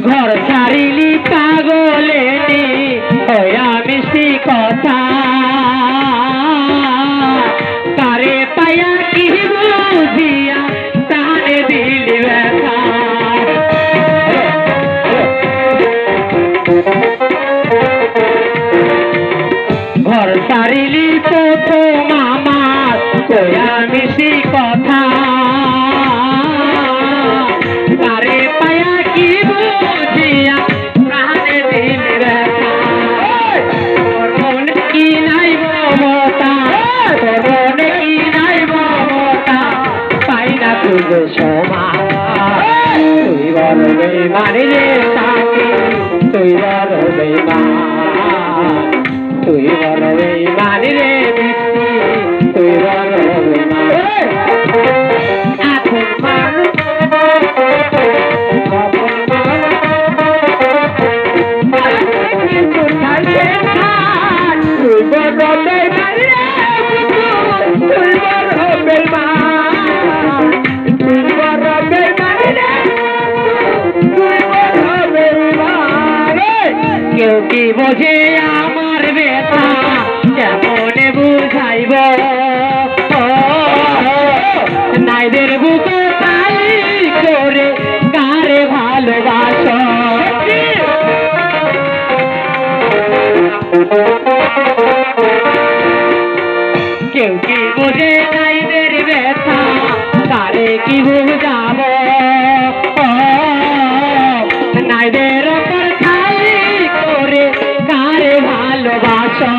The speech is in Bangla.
ঘর ছাড়িলি পাগলেনি হইয়া মিষ্টি কথা তারে পায়া কি বুঝিয়া তারে দিলি ব্যথা ঘর ছাড়িলি প্রথম আমার কইয়া মিষ্টি কথা তারে পায়া কি বুঝিয়া প্রাণে দিলি ব্যথা তোর মনে কি নাই মমতা তোর মনে কি নাই মমতা পাই না খুঁজে সমান তুই বড় বেইমান রে সাথী তুই বড় বেইমান তুই বড় বেইমান রে মিষ্টি তুই বড় বেইমান এখন মানুষ তুই বড় বেইমান রে তুই বড় বেইমান তুই বড় বেইমান রে তুই বড় বেইমান কেউ কি বোঝে আমার ব্যথা কেমনে বুঝাইব নাইদের বুকে তাই করে কারে ভালোবাসো কেউ কি বোঝে নাইদের ব্যথা কারে কি বুঝাব নাইদের ওপর খালি করে কারে ভালোবাসো